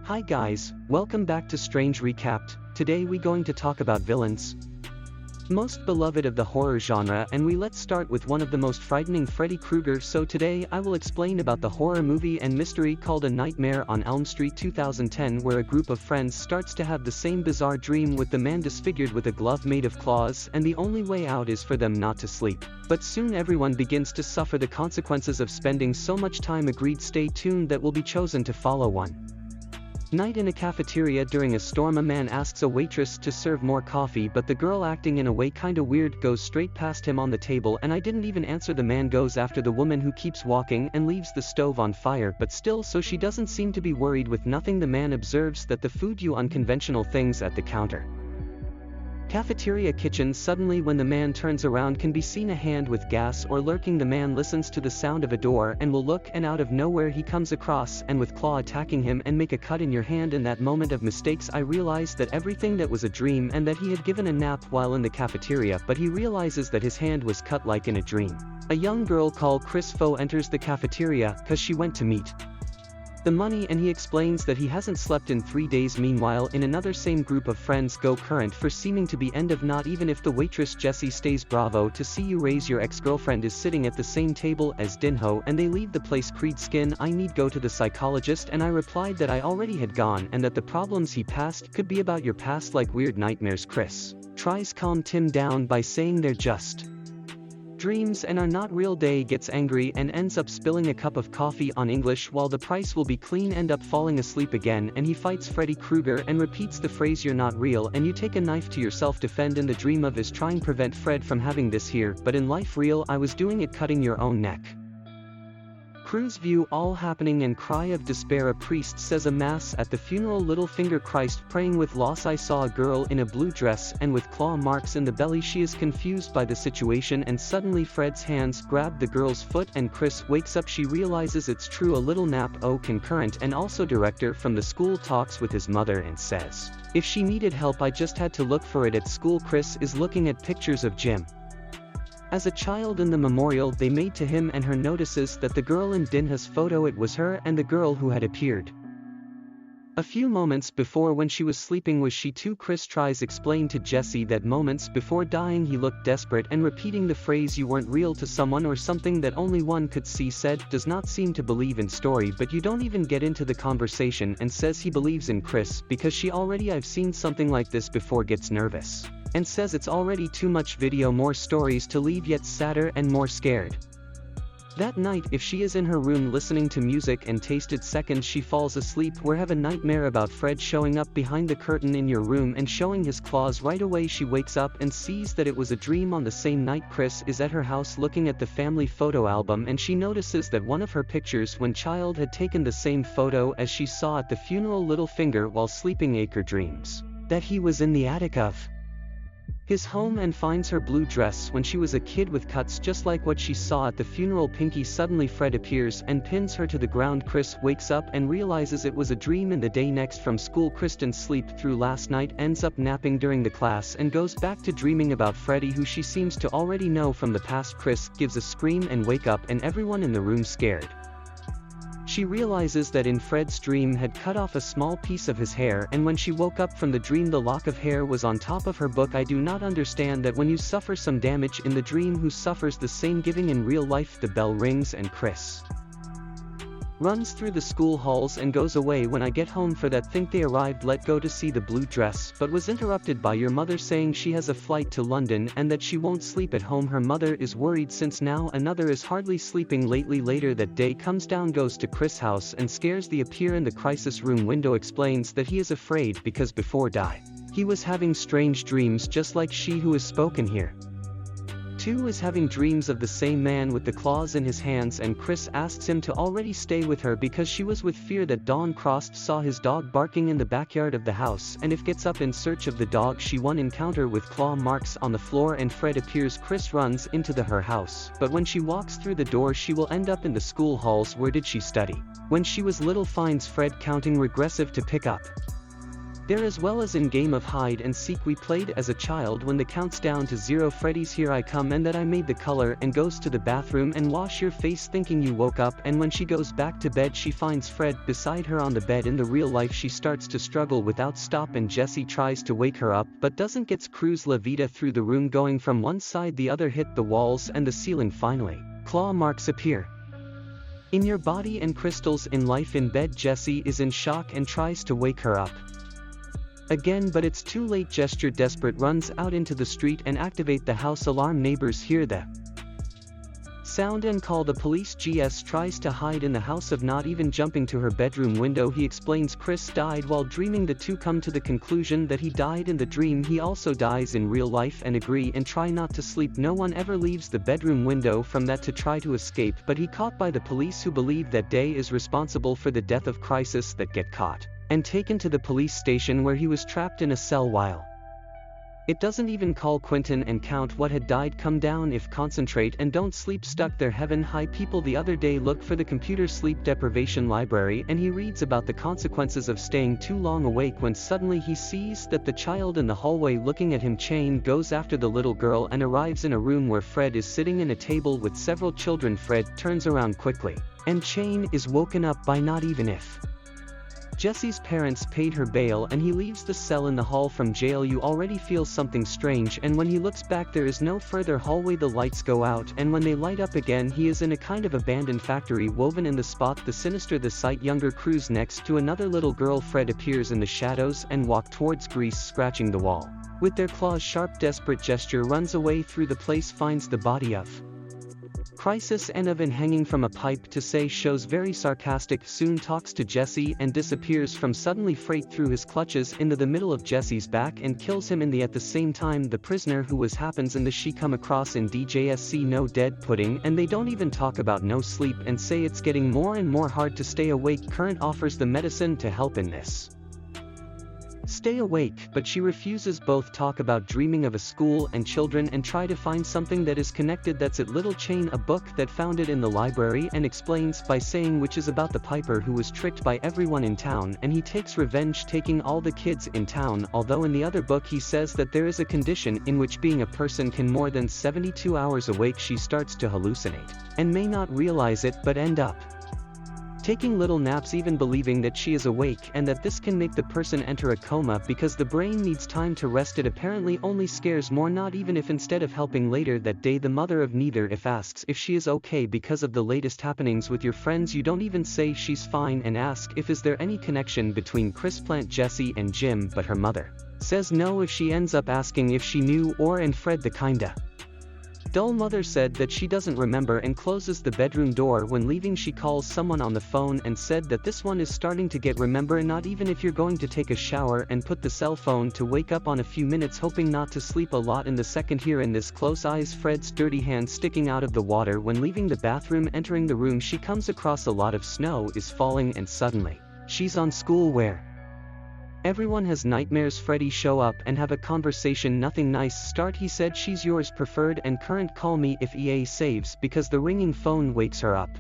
Hi guys, welcome back to Strange Recapped. Today we going to talk about villains. Most beloved of the horror genre, and let's start with one of the most frightening, Freddy Krueger. So today I will explain about the horror movie and mystery called A Nightmare on Elm Street 2010, where a group of friends starts to have the same bizarre dream with the man disfigured with a glove made of claws, and the only way out is for them not to sleep. But soon everyone begins to suffer the consequences of spending so much time. Agreed, stay tuned, that will be chosen to follow one night in a cafeteria during a storm. A man asks a waitress to serve more coffee, but the girl, acting in a way kinda weird, goes straight past him on the table, and I didn't even answer. The man goes after the woman, who keeps walking and leaves the stove on fire, but still, so she doesn't seem to be worried with nothing. The man observes that the food do unconventional things at the counter. Cafeteria kitchen. Suddenly when the man turns around can be seen a hand with gas or lurking. The man listens to the sound of a door and will look, and out of nowhere he comes across and with claw attacking him and make a cut in your hand. In that moment of mistakes I realized that everything that was a dream and that he had given a nap while in the cafeteria, but he realizes that his hand was cut like in a dream. A young girl called Chris Foe enters the cafeteria cause she went to meet the money, and he explains that he hasn't slept in 3 days. Meanwhile, in another same group of friends go current for seeming to be end of not even if the waitress Jessie stays. Bravo to see you raise. Your ex-girlfriend is sitting at the same table as Dinho and they leave the place. Creed skin. I need go to the psychologist, and I replied that I already had gone and that the problems he passed could be about your past, like weird nightmares. Chris tries calm Tim down by saying they're just dreams and are not real. Day gets angry and ends up spilling a cup of coffee on English while the price will be clean. End up falling asleep again, and he fights Freddy Krueger and repeats the phrase you're not real, and you take a knife to yourself. Defend. In the dream of is trying prevent Fred from having this here, but in life real I was doing it, cutting your own neck. Cruz view all happening and cry of despair. A priest says a mass at the funeral. Little finger Christ praying with loss. I saw a girl in a blue dress and with claw marks in the belly. She is confused by the situation, and suddenly Fred's hands grab the girl's foot and Chris wakes up. She realizes it's true. A little nap. Oh, concurrent and also director from the school talks with his mother and says if she needed help I just had to look for it at school. Chris is looking at pictures of Jim as a child in the memorial they made to him, and her notices that the girl in Dinha's photo, it was her and the girl who had appeared a few moments before when she was sleeping was she too. Chris tries explain to Jessie that moments before dying he looked desperate and repeating the phrase you weren't real to someone or something that only one could see. Said does not seem to believe in story, but you don't even get into the conversation, and says he believes in Chris because she already I've seen something like this before. Gets nervous and says it's already too much video, more stories to leave, yet sadder and more scared. That night, if she is in her room listening to music and tasted seconds, she falls asleep. We have a nightmare about Fred showing up behind the curtain in your room and showing his claws. Right away she wakes up and sees that it was a dream. On the same night Chris is at her house looking at the family photo album, and she notices that one of her pictures when child had taken the same photo as she saw at the funeral. Little finger while sleeping. Acre dreams that he was in the attic of his home and finds her blue dress when she was a kid with cuts just like what she saw at the funeral. Pinky. Suddenly Fred appears and pins her to the ground. Chris wakes up and realizes it was a dream. In the day next from school, Kristen sleep through last night, ends up napping during the class and goes back to dreaming about Freddy, who she seems to already know from the past. Chris gives a scream and wake up, and everyone in the room scared. She realizes that in Fred's dream had cut off a small piece of his hair, and when she woke up from the dream the lock of hair was on top of her book. I do not understand that when you suffer some damage in the dream, who suffers the same giving in real life. The bell rings and Chris runs through the school halls and goes away. When I get home for that think they arrived, let go to see the blue dress, but was interrupted by your mother saying she has a flight to London and that she won't sleep at home. Her mother is worried since now another is hardly sleeping lately. Later that day comes down, goes to Chris' house and scares the appear in the crisis room window. Explains that he is afraid because before die he was having strange dreams just like she who is spoken here. 2 is having dreams of the same man with the claws in his hands, and Chris asks him to already stay with her because she was with fear that Dawn Crossed saw his dog barking in the backyard of the house, and if gets up in search of the dog. She one encounter with claw marks on the floor and Fred appears. Chris runs into her house, but when she walks through the door she will end up in the school halls. Where did she study when she was little? Finds Fred counting regressive to pick up There as well as in game of hide and seek we played as a child when the counts down to 0 Freddy's here I come and that I made the color and goes to the bathroom and wash your face thinking you woke up and when she goes back to bed she finds Fred beside her on the bed in the real life she starts to struggle without stop and Jesse tries to wake her up but doesn't gets Cruz La Vida through the room going from one side the other hit the walls and the ceiling finally. Claw marks appear in your body and crystals in life in bed Jesse is in shock and tries to wake her up again but it's too late gesture desperate runs out into the street and activate the house alarm neighbors hear the sound and call the police GS tries to hide in the house of not even jumping to her bedroom window he explains Chris died while dreaming the two come to the conclusion that he died in the dream he also dies in real life and agree and try not to sleep no one ever leaves the bedroom window from that to try to escape but he caught by the police who believe that Day is responsible for the death of Crisis that get caught and taken to the police station where he was trapped in a cell while it doesn't even call Quentin and count what had died come down if concentrate and don't sleep stuck there heaven high people the other day look for the computer sleep deprivation library and he reads about the consequences of staying too long awake when suddenly he sees that the child in the hallway looking at him Chain goes after the little girl and arrives in a room where Fred is sitting in a table with several children Fred turns around quickly and Chain is woken up by not even if Jesse's parents paid her bail and he leaves the cell in the hall from jail you already feel something strange and when he looks back there is no further hallway the lights go out and when they light up again he is in a kind of abandoned factory woven in the spot the sinister the sight younger Cruz next to another little girl Fred appears in the shadows and walk towards Grease scratching the wall. With their claws sharp desperate gesture runs away through the place finds the body of Crisis and Aven hanging from a pipe to say shows very sarcastic soon talks to Jesse and disappears from suddenly freight through his clutches into the middle of Jesse's back and kills him in the at the same time the prisoner who was happens in the she come across in DJSC no dead pudding and they don't even talk about no sleep and say it's getting more and more hard to stay awake current offers the medicine to help in this stay awake but she refuses both talk about dreaming of a school and children and try to find something that is connected that's it little Chain a book that found it in the library and explains by saying which is about the piper who was tricked by everyone in town and he takes revenge taking all the kids in town although in the other book he says that there is a condition in which being a person can more than 72 hours awake she starts to hallucinate and may not realize it but end up taking little naps even believing that she is awake and that this can make the person enter a coma because the brain needs time to rest it apparently only scares more not even if instead of helping later that day the mother of neither if asks if she is okay because of the latest happenings with your friends you don't even say she's fine and ask if is there any connection between Chris Plant Jesse and Jim but her mother says no if she ends up asking if she knew or and Fred the kinda dull mother said that she doesn't remember and closes the bedroom door when leaving she calls someone on the phone and said that this one is starting to get remember not even if you're going to take a shower and put the cell phone to wake up on a few minutes hoping not to sleep a lot in the second here in this close eyes Fred's dirty hand sticking out of the water when leaving the bathroom entering the room she comes across a lot of snow is falling and suddenly she's on school where everyone has nightmares Freddy show up and have a conversation nothing nice start he said she's yours preferred and current call me if EA saves because the ringing phone wakes her up.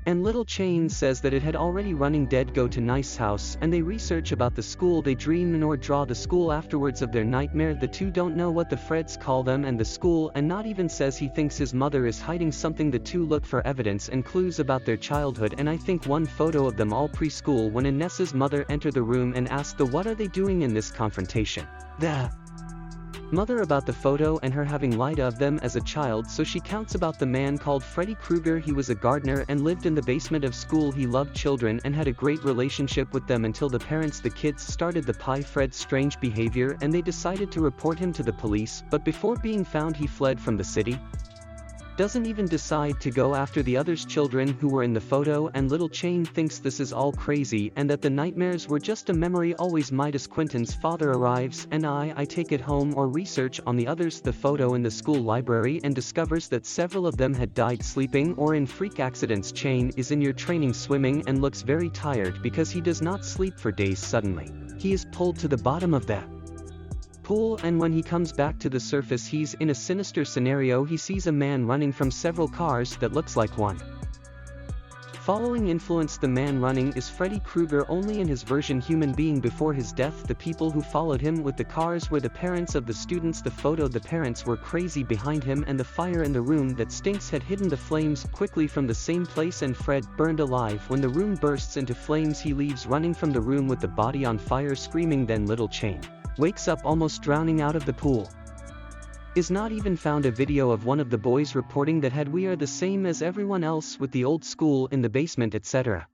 And little Chain says that it had already running dead go to nice house and they research about the school they dream nor draw the school afterwards of their nightmare the two don't know what the Freds call them and the school and not even says he thinks his mother is hiding something the two look for evidence and clues about their childhood and I think one photo of them all preschool when Inessa's mother enter the room and ask the what are they doing in this confrontation. The mother about the photo and her having lied of them as a child so she counts about the man called Freddy Krueger he was a gardener and lived in the basement of school he loved children and had a great relationship with them until the parents the kids started the pie Fred's strange behavior and they decided to report him to the police but before being found he fled from the city. Doesn't even decide to go after the others children who were in the photo and little Chain thinks this is all crazy and that the nightmares were just a memory always Midas Quentin's father arrives and I take it home or research on the others the photo in the school library and discovers that several of them had died sleeping or in freak accidents Chain is in your training swimming and looks very tired because he does not sleep for days suddenly. He is pulled to the bottom of the pool and when he comes back to the surface he's in a sinister scenario he sees a man running from several cars that looks like one Following influenced the man running is Freddy Krueger only in his version human being before his death. The people who followed him with the cars were the parents of the students. The photo the parents were crazy behind him, and the fire in the room that stinks had hidden the flames quickly from the same place, and Fred burned alive. When the room bursts into flames, he leaves running from the room with the body on fire, screaming. Then little Chain wakes up almost drowning out of the pool. Is not even found a video of one of the boys reporting that had we are the same as everyone else with the old school in the basement, etc.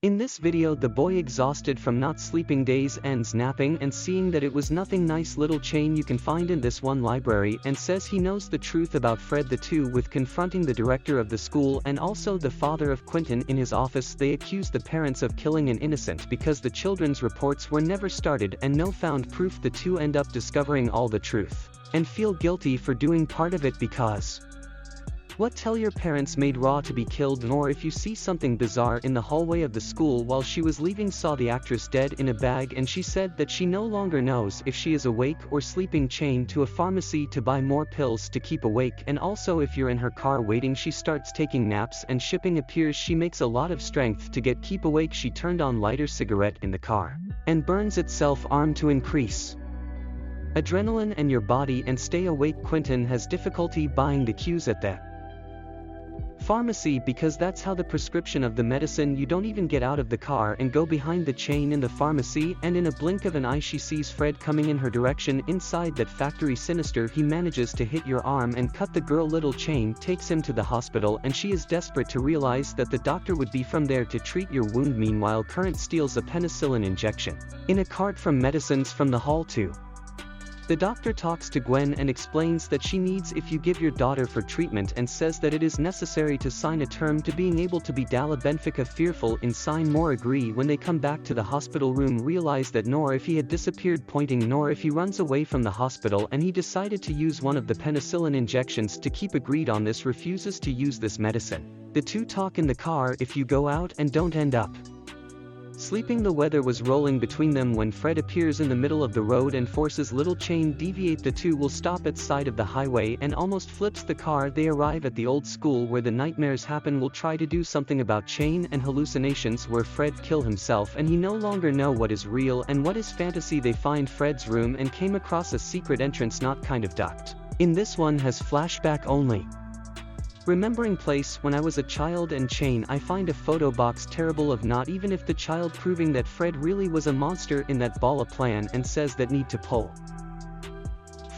In this video, the boy, exhausted from not sleeping days, ends napping and seeing that it was nothing nice. Little Chain you can find in this one library, and says he knows the truth about Fred. The two with confronting the director of the school and also the father of Quentin in his office. They accuse the parents of killing an innocent because the children's reports were never started and no found proof. The two end up discovering all the truth and feel guilty for doing part of it because what? Tell your parents made Raw to be killed. Nor if you see something bizarre in the hallway of the school while she was leaving, saw the actress dead in a bag, and she said that she no longer knows if she is awake or sleeping. Chain to a pharmacy to buy more pills to keep awake, and also if you're in her car waiting, she starts taking naps and shipping appears. She makes a lot of strength to keep awake. She turned on lighter cigarette in the car and burns itself arm to increase adrenaline in your body and stay awake. Quentin has difficulty buying the cues at the pharmacy because that's how the prescription of the medicine. You don't even get out of the car and go behind the Chain in the pharmacy, and in a blink of an eye she sees Fred coming in her direction. Inside that factory, sinister, he manages to hit your arm and cut the girl. Little Chain takes him to the hospital, and she is desperate to realize that the doctor would be from there to treat your wound. Meanwhile, Current steals a penicillin injection in a cart from medicines from the hall too. The doctor talks to Gwen and explains that she needs if you give your daughter for treatment, and says that it is necessary to sign a term to being able to be Dalla Benfica. Fearful in sign more agree. When they come back to the hospital room, realize that nor if he had disappeared, pointing nor if he runs away from the hospital, and he decided to use one of the penicillin injections to keep. Agreed on this, refuses to use this medicine. The two talk in the car. If you go out and don't end up sleeping. The weather was rolling between them when Fred appears in the middle of the road and forces Little Chain deviate. The two will stop at side of the highway and almost flips the car. They arrive at the old school where the nightmares happen. Will try to do something about Chain and hallucinations where Fred kill himself and he no longer know what is real and what is fantasy. They find Fred's room and came across a secret entrance, not kind of duct. In this one has flashback only. Remembering place when I was a child and Chain. I find a photo box terrible of not even if the child, proving that Fred really was a monster in that ball. A plan and says that need to pull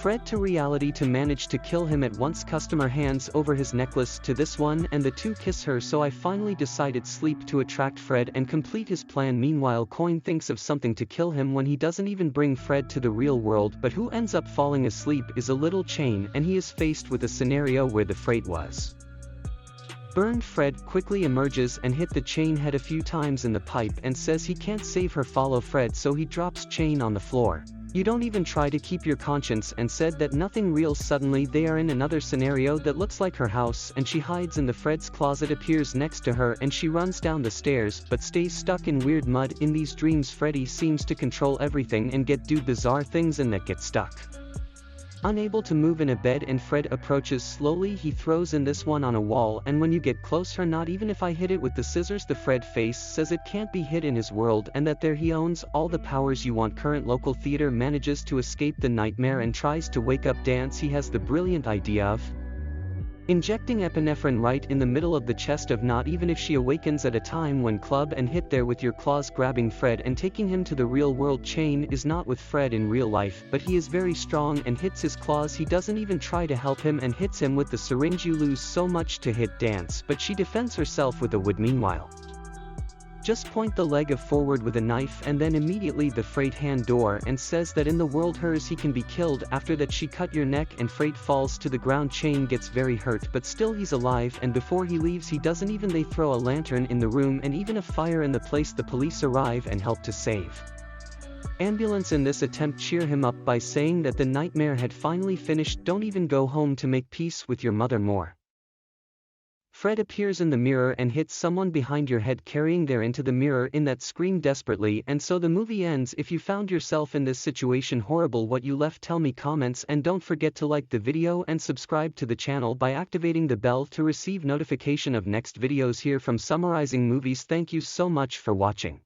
Fred to reality to manage to kill him at once. Customer hands over his necklace to this one and the two kiss her. So I finally decided sleep to attract Fred and complete his plan. Meanwhile, Coin thinks of something to kill him when he doesn't even bring Fred to the real world, but who ends up falling asleep is a Little Chain, and he is faced with a scenario where the freight was burned. Fred quickly emerges and hit the Chain head a few times in the pipe and says he can't save her. Follow Fred, so he drops Chain on the floor. You don't even try to keep your conscience, and said that nothing real. Suddenly they are in another scenario that looks like her house, and she hides in the Fred's closet, appears next to her, and she runs down the stairs but stays stuck in weird mud. In these dreams Freddy seems to control everything and do bizarre things and that get stuck unable to move in a bed, and Fred approaches slowly. He throws in this one on a wall, and when you get closer, not even if I hit it with the scissors. The Fred face says it can't be hit in his world and that there he owns all the powers you want. Current local theater manages to escape the nightmare and tries to wake up Dance. He has the brilliant idea of injecting epinephrine right in the middle of the chest of not even if she awakens at a time when club and hit there with your claws, grabbing Fred and taking him to the real world. Chain is not with Fred in real life, but he is very strong and hits his claws. He doesn't even try to help him and hits him with the syringe. You lose so much to hit Dance, but she defends herself with a wood. Meanwhile, just point the leg of forward with a knife and then immediately the freight hand door and says that in the world hers he can be killed. After that she cut your neck and Freight falls to the ground. Chain gets very hurt but still he's alive, and before he leaves he doesn't even they throw a lantern in the room and even a fire in the place. The police arrive and help to save ambulance. In this attempt cheer him up by saying that the nightmare had finally finished. Don't even go home to make peace with your mother more. Fred appears in the mirror and hits someone behind your head, carrying their into the mirror in that scream desperately, and so the movie ends. If you found yourself in this situation, horrible what you left, tell me comments, and don't forget to like the video and subscribe to the channel by activating the bell to receive notification of next videos here from Summarizing Movies. Thank you so much for watching.